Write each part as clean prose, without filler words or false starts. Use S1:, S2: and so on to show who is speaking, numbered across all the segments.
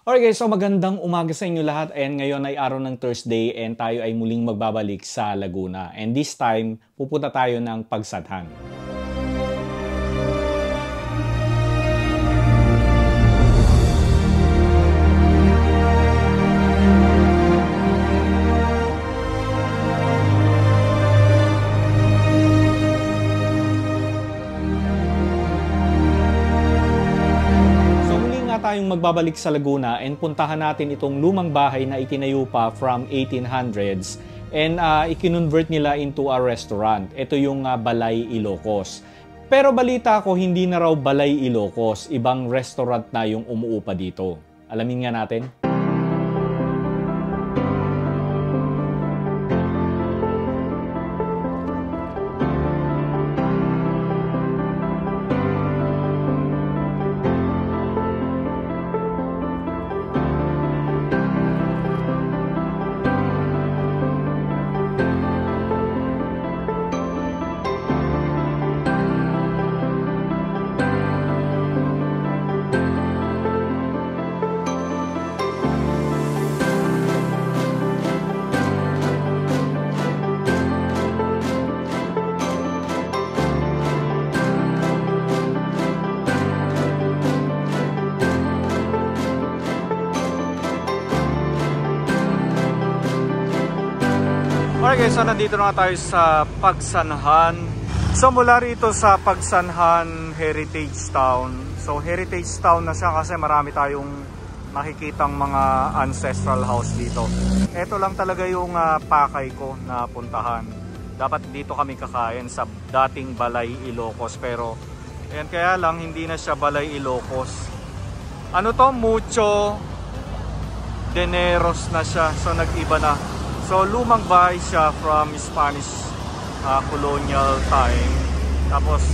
S1: Alright guys, so magandang umaga sa inyo lahat and ngayon ay araw ng Thursday and tayo ay muling magbabalik sa Laguna. And this time, pupunta tayo ng Pagsanhan. Tayong magbabalik sa Laguna and puntahan natin itong lumang bahay na itinayo pa from 1800s and i-convert nila into a restaurant. Ito yung Balay Ilocos. Pero balita ko hindi na raw Balay Ilocos, ibang restaurant na yung umuupa dito. Alamin nga natin. Alright guys, so nandito na tayo sa Pagsanhan. So mula rito sa Pagsanhan, Heritage Town. So Heritage Town na siya kasi marami tayong makikitang mga ancestral house dito. Ito lang talaga yung pakay ko na puntahan. Dapat dito kami kakain sa dating Balay Ilocos. Pero ayan, kaya lang hindi na siya Balay Ilocos. Ano to? Mucho Dineros na siya. So nag-iba na. So lumang bahay siya from Spanish colonial time. Tapos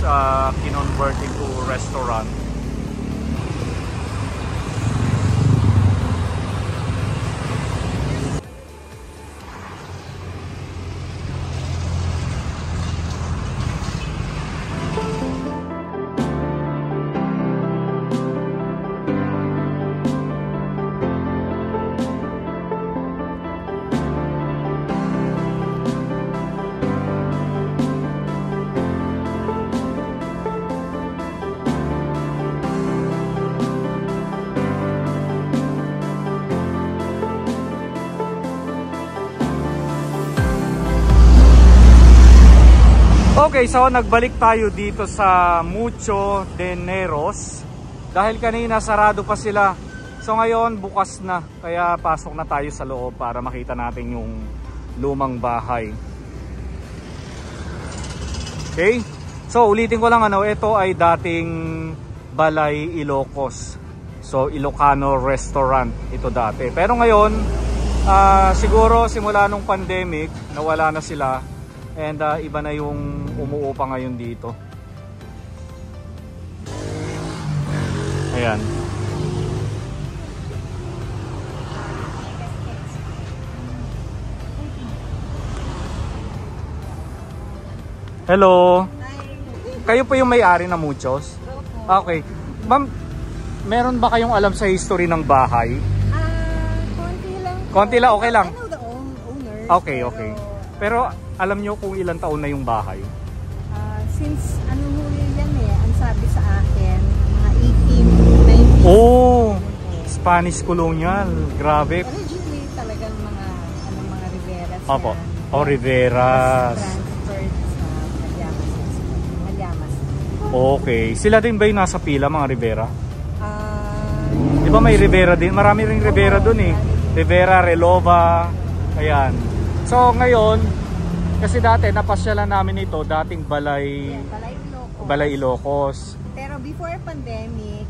S1: kinonvert into restaurant. Okay, so nagbalik tayo dito sa Mucho Dineros dahil kanina sarado pa sila. So ngayon bukas na, kaya pasok na tayo sa loob para makita natin yung lumang bahay. Okay, so ulitin ko lang, ito ay dating Balay Ilocos. So Ilocano restaurant ito dati. Pero ngayon siguro simula nung pandemic nawala na sila. And iba na yung umuupa ngayon dito. Ayan. Hello. Kayo po yung may-ari ng Muchos? Okay. Ma'am, meron ba kayong alam sa history ng bahay?
S2: Konti lang.
S1: Konti lang, okay lang.
S2: I know the owners.
S1: Okay, okay. Pero alam nyo kung ilang taon na yung bahay?
S2: Since huli yan ang sabi sa akin, mga 1890s.
S1: Oh, Spanish colonial. Grabe.
S2: Originally talagang mga Riveras.
S1: Opo. O Riveras.
S2: Transferred sa Malyamas.
S1: Okay. Sila din ba yung nasa pila, mga Rivera? Di ba may Rivera din? Marami ring Rivera dun eh. Rivera, Relova. Ayan. So ngayon, kasi dati napasyalan namin ito, dating Balay Ilocos.
S2: Pero before pandemic,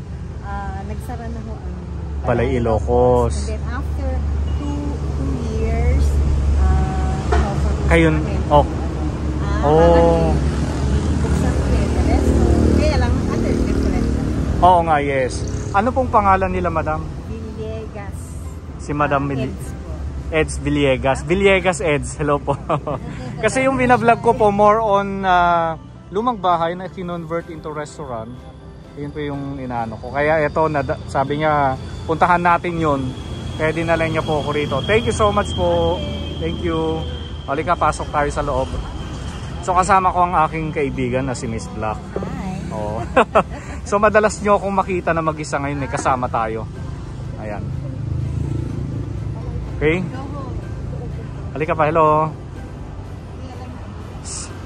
S2: nagsara na ho ang
S1: Balay Ilocos.
S2: And then after 2 years,
S1: kayo,
S2: buksan ulit. Kaya lang, under different.
S1: Oo nga, yes. Ano pong pangalan nila, Madam?
S2: Villegas.
S1: Si Madam Eds Villegas. Villegas Eds, hello po. Kasi yung binablog ko po more on lumang bahay na kinonvert into restaurant. Yun po yung inaano ko. Kaya ito, sabi niya, puntahan natin yun. Kaya dinala niya po ako rito. Thank you so much po. Thank you. Halika, pasok tayo sa loob. So kasama ko ang aking kaibigan na si Miss Black.
S2: Hi.
S1: Oo. So madalas nyo akong makita na mag-isa ngayon, may kasama tayo. Ayan. Okay? Halika pa, hello.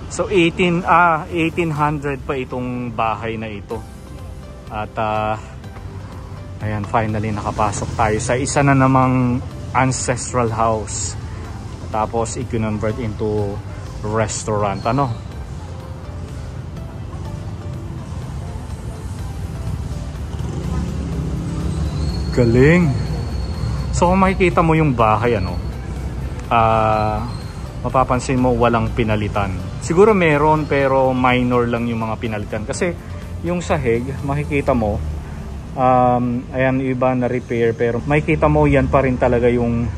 S1: So 1800 pa itong bahay na ito. At ayan, finally nakapasok tayo sa isa na namang ancestral house. Tapos i-convert into restaurant, ano? Galing. So kung makikita mo yung bahay, ano, mapapansin mo walang pinalitan. Siguro meron pero minor lang yung mga pinalitan. Kasi yung sahig, makikita mo, ayan, iba na repair. Pero makikita mo yan pa rin talaga yung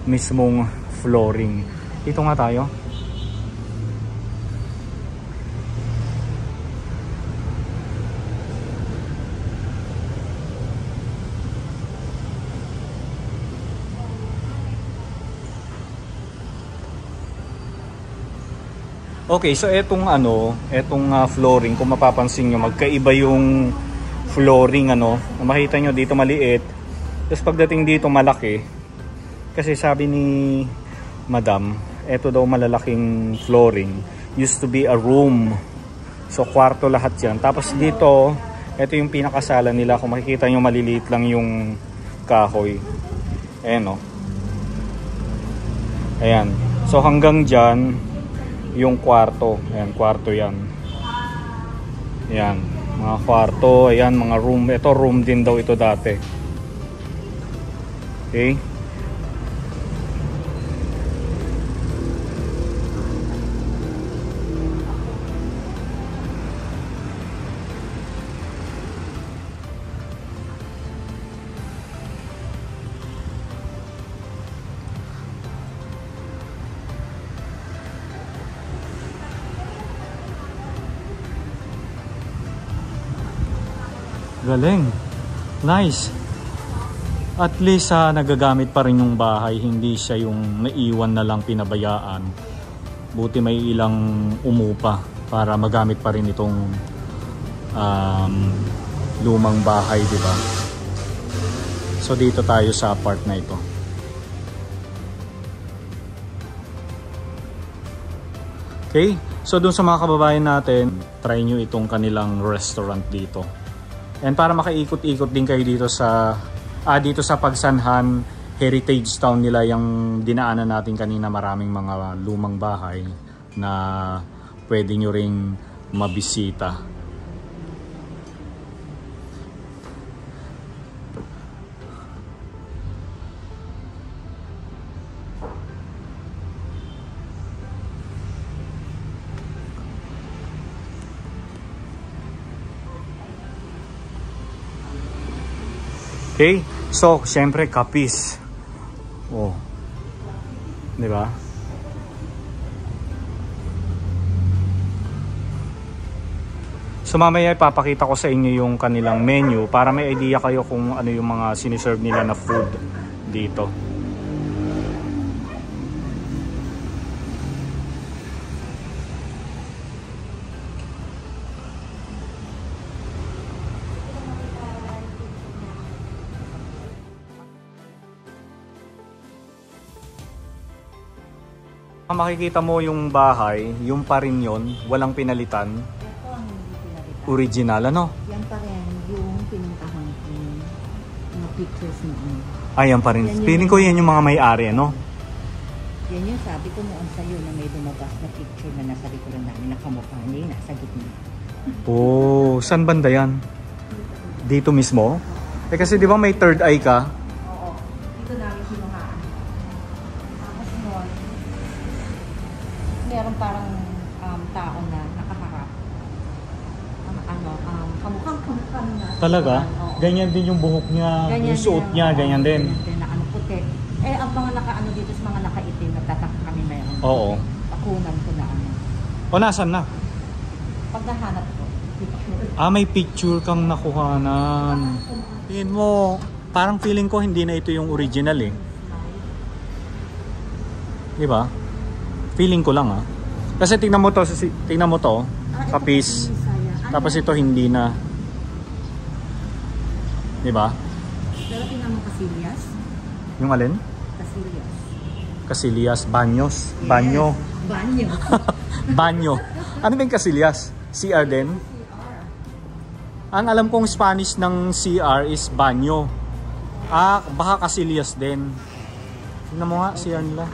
S1: mismong flooring. Dito nga tayo. Okay, so etong flooring, kung mapapansin nyo, magkaiba yung flooring, ano. Makita nyo dito maliit, tapos pagdating dito malaki. Kasi sabi ni Madam, eto daw malalaking flooring, used to be a room. So kwarto lahat yan. Tapos dito, eto yung pinakasala nila. Kung makikita nyo, maliliit lang yung kahoy. Ayan, o. Ayan. So hanggang dyan yung kwarto. Ayan, kwarto yan. Ayan, mga kwarto. Ayan, mga room. Ito room din daw ito dati. Okay. Galing. Nice. At least nagagamit pa rin yung bahay. Hindi siya yung naiwan na lang pinabayaan. Buti may ilang umupa para magamit pa rin itong lumang bahay, di ba? So dito tayo sa part na ito. Okay. So dun sa mga kababayan natin, try nyo itong kanilang restaurant dito. And para makaikot-ikot din kayo dito sa Pagsanhan Heritage Town nila, yung dinaanan natin kanina, maraming mga lumang bahay na pwede nyo ring mabisita. Okay, so syempre kapis. Oh. 'Di ba? So mamaya ipapakita ko sa inyo yung kanilang menu para may idea kayo kung ano yung mga siniserve nila na food dito. Makikita mo yung bahay, yung pa rin yun, walang pinalitan.
S2: Ito ang hindi pinalitan.
S1: Original, ano?
S2: Yan pa rin yung pinuntahan ko, mga pictures noon.
S1: Ay, yan pa rin. Feeling ko yan yung mga may-ari, ano?
S2: Yan yung sabi ko noon sa'yo na may lumabas na picture na nasa likuran namin, nakamukha niya, nasa gitna.
S1: Oh, saan banda yan? Dito mismo? Eh kasi di ba may third eye ka?
S2: Oo, dito namin sinuhaan. Tapos noon, meron parang tao na nakaharap. Kamukhang na.
S1: Talaga? Ganyan din yung buhok niya,
S2: Ganyan
S1: yung suot
S2: din,
S1: niya, ganyan din.
S2: Na ano puti. Eh, ang mga nakaano dito sa mga nakaitim, nagtataka kami meron.
S1: Oo.
S2: Pakunan ko na ano.
S1: O nasan na?
S2: Pag nahanap ko, picture.
S1: May picture kang nakuhanan. Tingin mo, parang feeling ko hindi na ito yung original eh. Di ba? Feeling ko lang Kasi tingnan mo to, kapis. Tapos ito hindi na. Di ba?
S2: Pero tingnan mo Casillas.
S1: Yung alin?
S2: Casillas.
S1: Casillas, Baños. Banyo.
S2: Banyo.
S1: Banyo. Ano ba yung Casillas? CR din? Ang alam kong Spanish ng CR is banyo. Baka Casillas din. Tingnan mo nga, CR nila.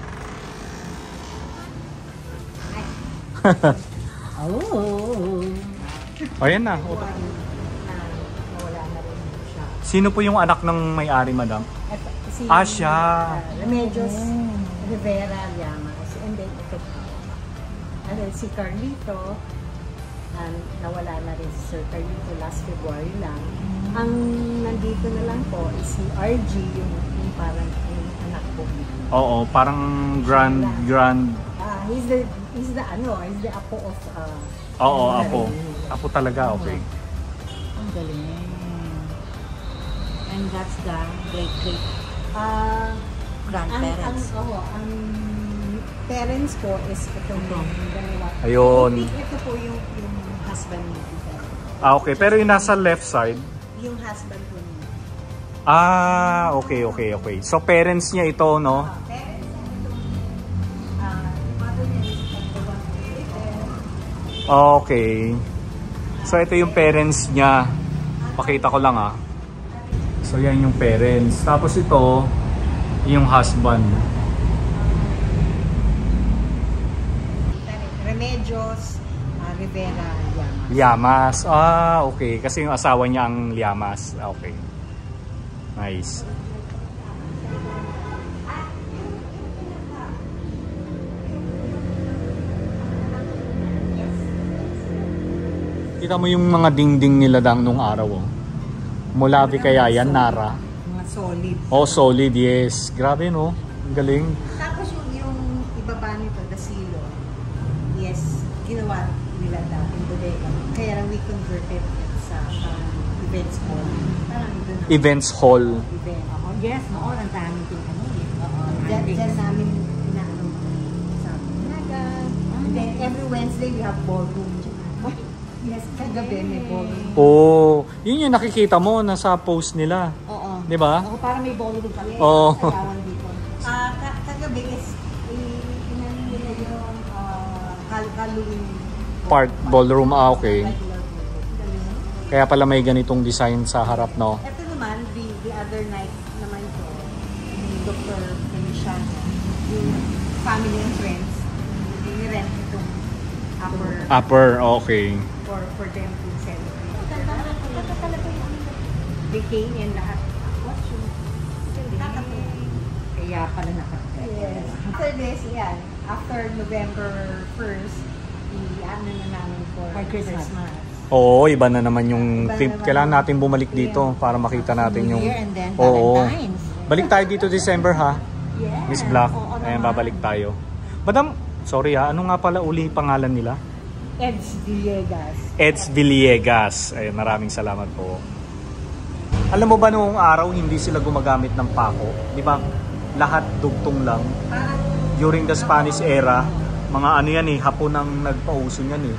S1: Ayan na.
S2: Nawala na rin siya.
S1: Sino po yung anak ng may-ari, madam? Siya.
S2: Remedios Rivera Llamas. And then, and then si Carlito, nawala na rin si Sir Carlito last February lang. Ang nandito na lang po is si RG, yung parang yung anak po.
S1: Oo, parang grand.
S2: He's the apo of
S1: Oo, apo. Apo talaga, okay.
S2: Ang galing. And that's the great grandparents. Ang parents ko is itong dalawa.
S1: Ayun.
S2: Ito po yung husband ni Tita.
S1: Okay. Pero yung nasa left side?
S2: Yung husband ko niya.
S1: Okay. So, parents niya ito, no?
S2: Parents niya itong mother niya is the one who lived there.
S1: Okay. So, ito yung parents niya. Pakita ko lang, So, yan yung parents. Tapos ito, yung husband.
S2: Remedios Rivera Llamas.
S1: Llamas. Okay. Kasi yung asawa niya ang Llamas. Okay. Nice. Kita mo yung mga dingding nila nung araw. Mulabi kaya yan, Nara?
S2: Mga solid.
S1: Solid, yes. Grabe, no? Ang galing.
S2: Tapos yung ibaba nito, the silo, yes, ginawa nila dati, bodega. Kaya lang we converted it sa events hall. Parang ito na.
S1: Events hall.
S2: Event. Yes, noon ang daming Diyan namin inaano sa Naga. And then every Wednesday we have ballroom. Yes, kagabi may ballroom.
S1: Yun yung nakikita mo nasa post nila.
S2: Oo.
S1: Di ba?
S2: Parang may ballroom kami.
S1: Oo.
S2: Dito. Kagabi is inaano nila yung Halloween
S1: Part ballroom, okay. Kaya pala may ganitong design sa harap, no?
S2: Ito naman, the other night naman ito, yung Dr. Feliciano, yung family and friends, i-rent itong
S1: Upper, okay.
S2: For them to celebrate. They came and lahat. What's yung kaya pala nakakita. Yes. After this, yan. After November 1st, i-ano na namin for Christmas.
S1: Oo, iba na naman yung trip. Kailangan natin bumalik dito para makita natin yung... Balik tayo dito December, ha?
S2: Yes.
S1: Miss Black. Ayan, babalik tayo. Madam, sorry ha, ano nga pala uli pangalan nila?
S2: Eds Villegas.
S1: Eds Villegas. Ay, maraming salamat po. Alam mo ba noong araw hindi sila gumagamit ng pako? Di ba? Lahat dugtong lang. During the Spanish era, mga ano yan Hapon ang nagpauso niyan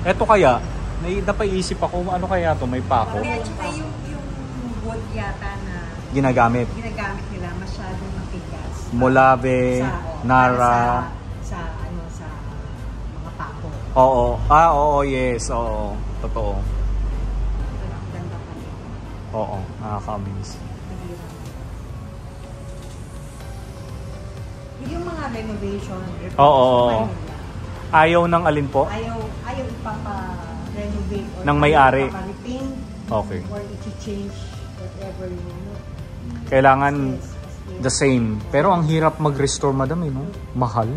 S1: Eto kaya, napaisip ako, ano kaya to may pako?
S2: At saka yung wood yata na
S1: ginagamit
S2: nila masyadong matigas.
S1: Molave, Nara,
S2: sa mga pako.
S1: Oo, yes, oo. Totoo.
S2: Ganda pa rin.
S1: Oo, nakaka-amaze.
S2: Yung mga renovation,
S1: Oo. Ayaw ng alin po?
S2: Ayaw ipapa-renovate or
S1: ng may-ari.
S2: ipapa-repaint
S1: Okay.
S2: or i-change whatever
S1: Kailangan the same. Pero ang hirap mag-restore, madam, no? Mahal.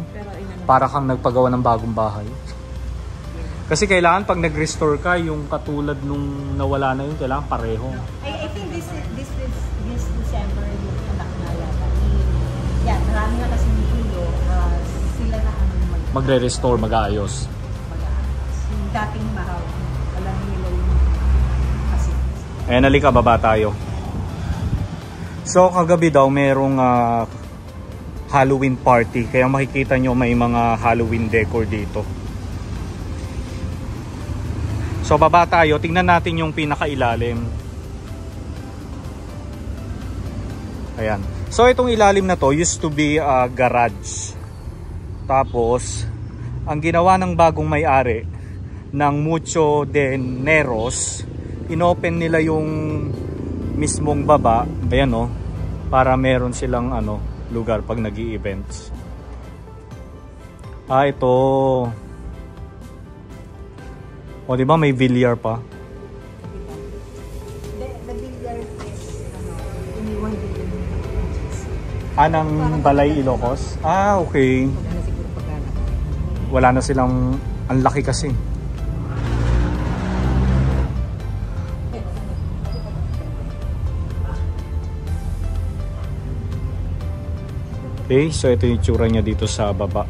S1: Para kang nagpagawa ng bagong bahay. Kasi kailangan pag nag-restore ka, yung katulad nung nawala na yun, kailangan pareho.
S2: I think this December yung anak na yata. Yan, marami na kasi nito, sila na ang
S1: Magre-restore, mag-aayos.
S2: yung dating mahal. Alam nila
S1: Ayan, halika, baba tayo. So kagabi daw merong Halloween party, kaya makikita nyo may mga Halloween decor dito. So baba tayo, tingnan natin yung pinakailalim. Ayan. So itong ilalim na to used to be a garage. Tapos ang ginawa ng bagong may-ari ng Mucho de Neros, inopen nila yung mismong baba, ayan o, para meron silang lugar pag nag-i-events. Ito. O diba may billiard pa?
S2: The billiard is iniwan din
S1: Ng Balay Ilocos? Okay. Wala na silang, ang laki kasi. Okay, so ito yung tsura niya dito sa baba.